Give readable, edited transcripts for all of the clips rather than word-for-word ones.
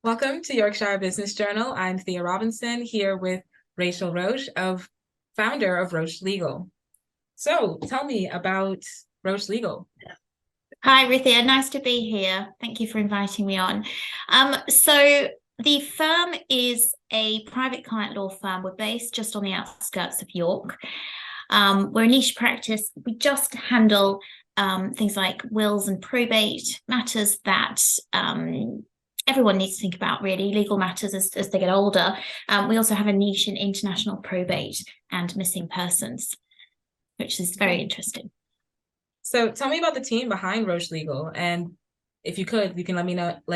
Welcome to Yorkshire Business Journal. I'm Thea Robinson here with Rachel Roche, founder of Roche Legal. So tell me about Roche Legal. Hi, Rithia. Nice to be here. Thank you for inviting me on. So the firm is a private client law firm. We're based just on the outskirts of York. We're a niche practice. We just handle things like wills and probate matters that everyone needs to think about, really, legal matters as they get older. We also have a niche in international probate and missing persons, which is very interesting. So tell me about the team behind Roche Legal, and if you could, you can let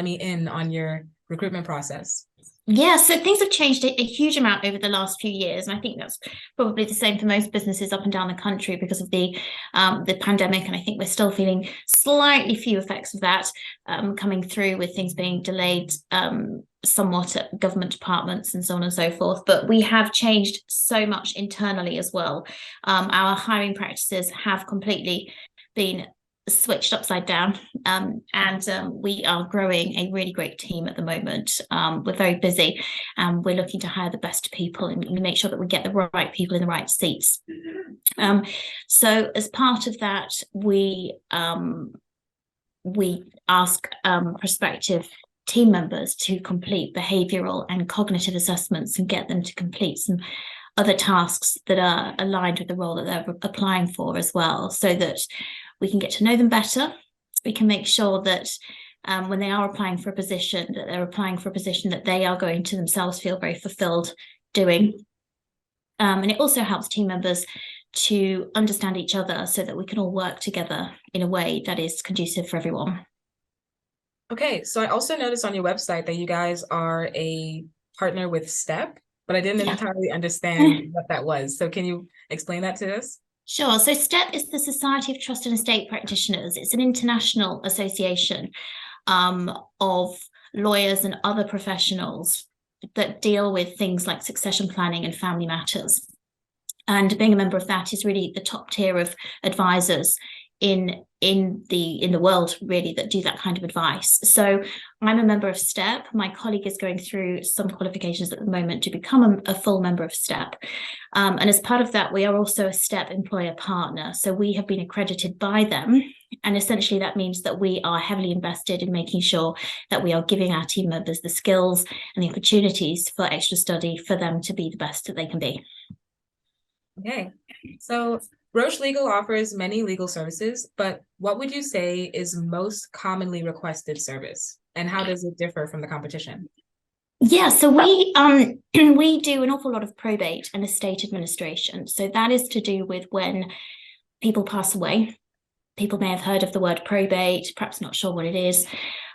me in on your recruitment process. Yeah, so things have changed a huge amount over the last few years, and I think that's probably the same for most businesses up and down the country because of the pandemic. And I think we're still feeling slightly few effects of that coming through, with things being delayed somewhat at government departments and so on and so forth. But we have changed so much internally as well. Our hiring practices have completely been switched upside down, and we are growing a really great team at the moment. We're very busy, and we're looking to hire the best people and make sure that we get the right people in the right seats. So as part of that, we ask prospective team members to complete behavioural and cognitive assessments and get them to complete some other tasks that are aligned with the role that they're applying for as well, so that we can get to know them better. We can make sure that when they are applying for a position, that they're applying for a position that they are going to themselves feel very fulfilled doing. And it also helps team members to understand each other so that we can all work together in a way that is conducive for everyone. Okay, so I also noticed on your website that you guys are a partner with STEP, but I didn't entirely understand what that was. So can you explain that to us? Sure. So STEP is the Society of Trust and Estate Practitioners. It's an international association of lawyers and other professionals that deal with things like succession planning and family matters. And being a member of that is really the top tier of advisors in the world, really, that do that kind of advice. So I'm a member of STEP. My colleague is going through some qualifications at the moment to become a full member of STEP. And as part of that, we are also a STEP employer partner. So we have been accredited by them. And essentially that means that we are heavily invested in making sure that we are giving our team members the skills and the opportunities for extra study for them to be the best that they can be. Okay, so Roche Legal offers many legal services, but what would you say is most commonly requested service, and how does it differ from the competition? Yeah, so we we do an awful lot of probate and estate administration. So that is to do with when people pass away. People may have heard of the word probate, perhaps not sure what it is.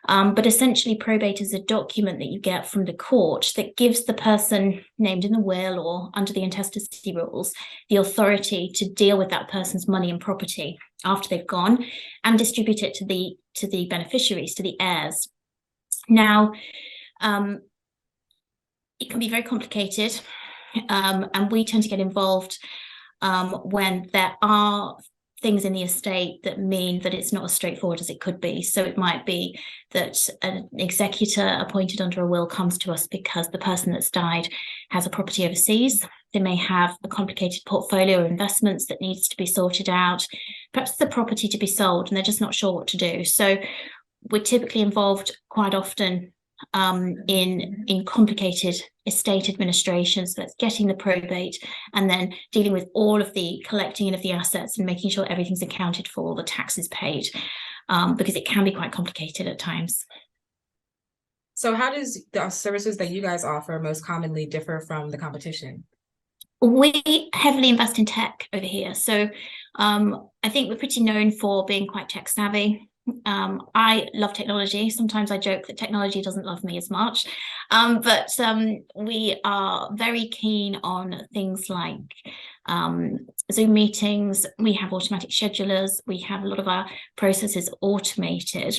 But essentially, probate is a document that you get from the court that gives the person named in the will or under the intestacy rules the authority to deal with that person's money and property after they've gone and distribute it to the beneficiaries, to the heirs. Now, it can be very complicated, and we tend to get involved when there are things in the estate that mean that it's not as straightforward as it could be. So it might be that an executor appointed under a will comes to us because the person that's died has a property overseas. They may have a complicated portfolio of investments that needs to be sorted out, perhaps the property to be sold, and they're just not sure what to do. So we're typically involved quite often in complicated estate administration. So that's getting the probate and then dealing with all of the collecting of the assets and making sure everything's accounted for, all the taxes paid, because it can be quite complicated at times. So how does the services that you guys offer most commonly differ from the competition? We heavily invest in tech over here. So I think we're pretty known for being quite tech savvy. I love technology. Sometimes I joke that technology doesn't love me as much. But we are very keen on things like Zoom meetings. We have automatic schedulers. We have a lot of our processes automated.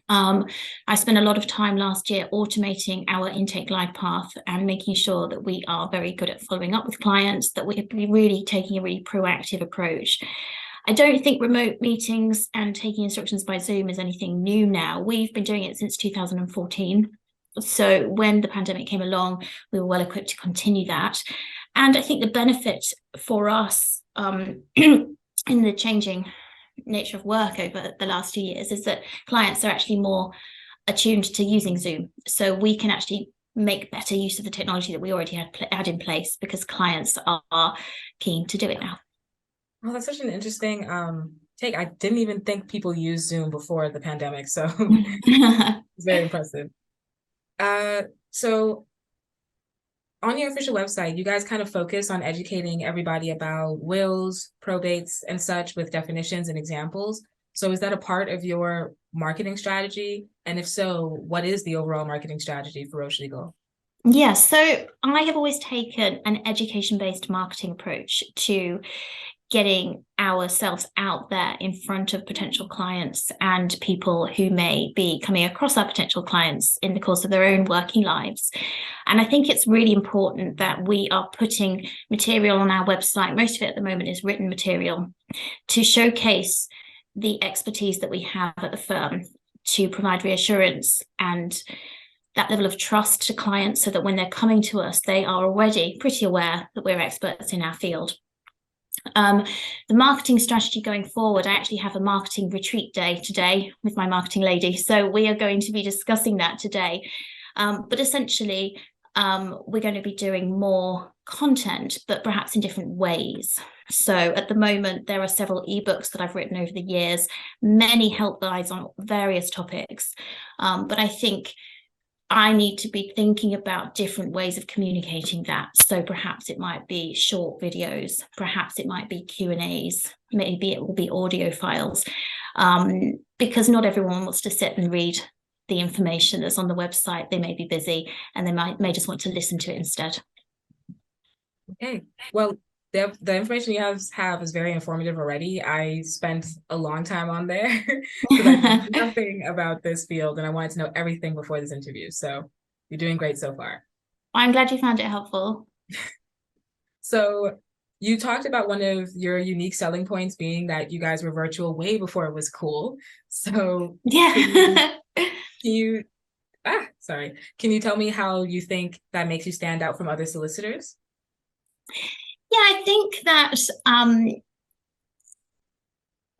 I spent a lot of time last year automating our intake glide path and making sure that we are very good at following up with clients, that we're really taking a really proactive approach. I don't think remote meetings and taking instructions by Zoom is anything new now. We've been doing it since 2014. So when the pandemic came along, we were well equipped to continue that. And I think the benefit for us in the changing nature of work over the last 2 years is that clients are actually more attuned to using Zoom. So we can actually make better use of the technology that we already had in place because clients are keen to do it now. Well, that's such an interesting take. I didn't even think people used Zoom before the pandemic, so it's very impressive. So on your official website, you guys kind of focus on educating everybody about wills, probates, and such with definitions and examples. So is that a part of your marketing strategy? And if so, what is the overall marketing strategy for Roche Legal? Yeah, so I have always taken an education-based marketing approach to getting ourselves out there in front of potential clients and people who may be coming across our potential clients in the course of their own working lives. And I think it's really important that we are putting material on our website. Most of it at the moment is written material to showcase the expertise that we have at the firm to provide reassurance and that level of trust to clients so that when they're coming to us, they are already pretty aware that we're experts in our field. The marketing strategy going forward, I actually have a marketing retreat day today with my marketing lady. So we are going to be discussing that today. But essentially, we're going to be doing more content, but perhaps in different ways. So at the moment, there are several ebooks that I've written over the years, many help guides on various topics. But I think I need to be thinking about different ways of communicating that. So perhaps it might be short videos, perhaps it might be Q&As, maybe it will be audio files, because not everyone wants to sit and read the information that's on the website. They may be busy and they may just want to listen to it instead. Okay, well, the information you have is very informative already. I spent a long time on there because I knew nothing about this field and I wanted to know everything before this interview. So you're doing great so far. I'm glad you found it helpful. So you talked about one of your unique selling points being that you guys were virtual way before it was cool. So yeah. Can you tell me how you think that makes you stand out from other solicitors? Yeah, I think that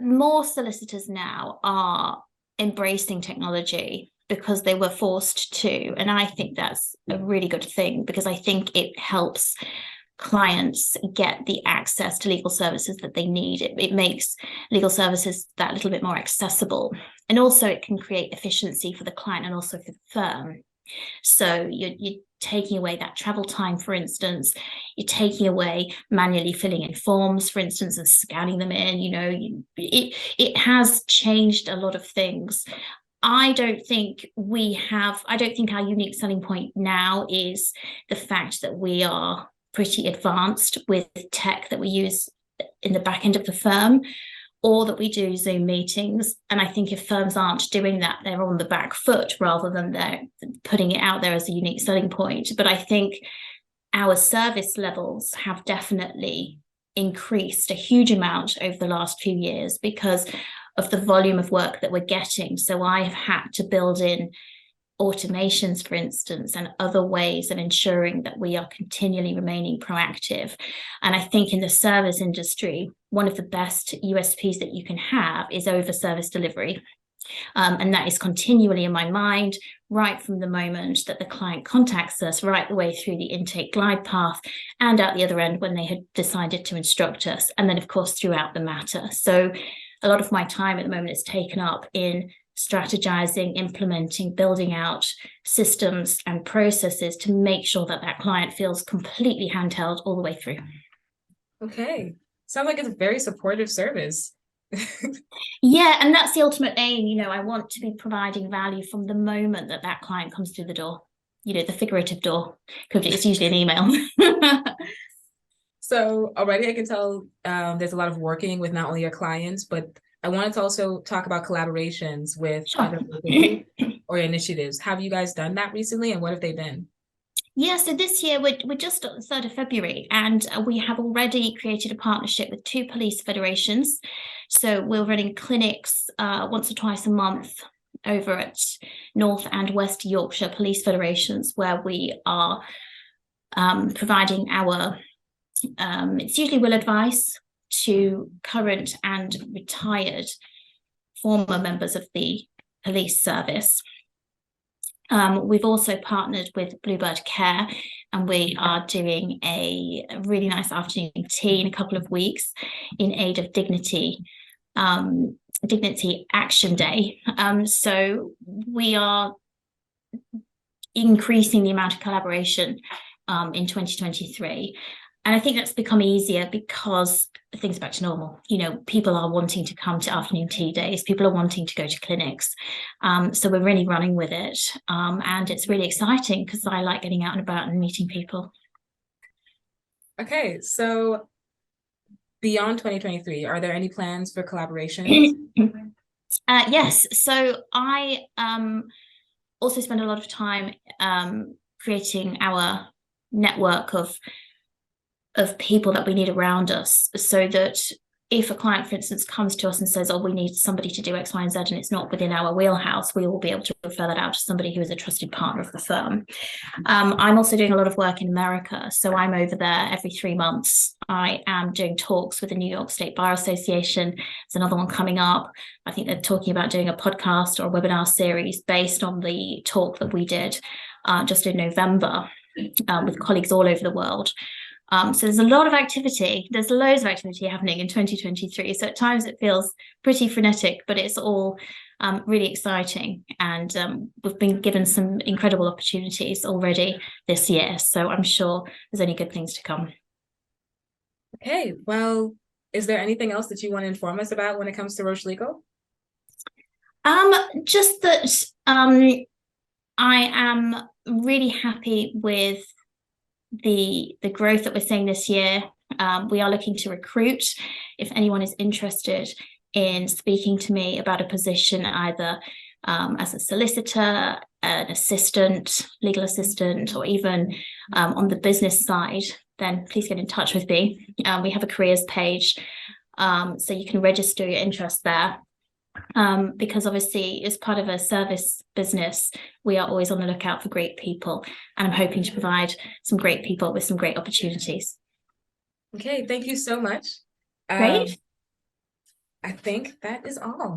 more solicitors now are embracing technology because they were forced to. And I think that's a really good thing because I think it helps clients get the access to legal services that they need. It makes legal services that little bit more accessible. And also it can create efficiency for the client and also for the firm. So you're taking away that travel time, for instance. You're taking away manually filling in forms, for instance, and scanning them in. It has changed a lot of things. I don't think our unique selling point now is the fact that we are pretty advanced with tech that we use in the back end of the firm, or that we do Zoom meetings. And I think if firms aren't doing that, they're on the back foot rather than they're putting it out there as a unique selling point. But I think our service levels have definitely increased a huge amount over the last few years because of the volume of work that we're getting. So I have had to build in automations, for instance, and other ways of ensuring that we are continually remaining proactive. And I think in the service industry, one of the best USPs that you can have is over service delivery. And that is continually in my mind, right from the moment that the client contacts us, right the way through the intake glide path and out the other end when they had decided to instruct us. And then, of course, throughout the matter. So a lot of my time at the moment is taken up in strategizing, implementing, building out systems and processes to make sure that that client feels completely handheld all the way through. Okay. Sounds like it's a very supportive service. Yeah, and that's the ultimate aim. I want to be providing value from the moment that that client comes through the door, the figurative door, because it's usually an email. So already I can tell there's a lot of working with not only your clients, but I wanted to also talk about collaborations with other or initiatives. Have you guys done that recently, and what have they been? Yeah, so this year we're just on the 3rd of February, and we have already created a partnership with 2 police federations. So we're running clinics once or twice a month over at North and West Yorkshire Police Federations, where we are providing our, it's usually will advice to current and retired former members of the police service. We've also partnered with Bluebird Care, and we are doing a really nice afternoon tea in a couple of weeks in aid of Dignity Action Day. So we are increasing the amount of collaboration in 2023. And I think that's become easier because things are back to normal. You know, people are wanting to come to afternoon tea days. People are wanting to go to clinics. So we're really running with it. And it's really exciting because I like getting out and about and meeting people. Okay, so beyond 2023, are there any plans for collaborations? Yes. So I also spend a lot of time creating our network of people that we need around us, so that if a client, for instance, comes to us and says, oh, we need somebody to do X, Y, and Z, and it's not within our wheelhouse, we will be able to refer that out to somebody who is a trusted partner of the firm. I'm also doing a lot of work in America. So I'm over there every 3 months. I am doing talks with the New York State Bar Association. There's another one coming up. I think they're talking about doing a podcast or a webinar series based on the talk that we did just in November with colleagues all over the world. So there's a lot of activity. There's loads of activity happening in 2023. So at times it feels pretty frenetic, but it's all really exciting. And we've been given some incredible opportunities already this year. So I'm sure there's only good things to come. Okay, well, is there anything else that you want to inform us about when it comes to Roche Legal? Just that I am really happy with the growth that we're seeing this year. We are looking to recruit. If anyone is interested in speaking to me about a position, either as a solicitor, an assistant, legal assistant, or even on the business side, then please get in touch with me. We have a careers page, so you can register your interest there. Because obviously as part of a service business, we are always on the lookout for great people, and I'm hoping to provide some great people with some great opportunities. Okay, thank you so much. Great. I think that is all.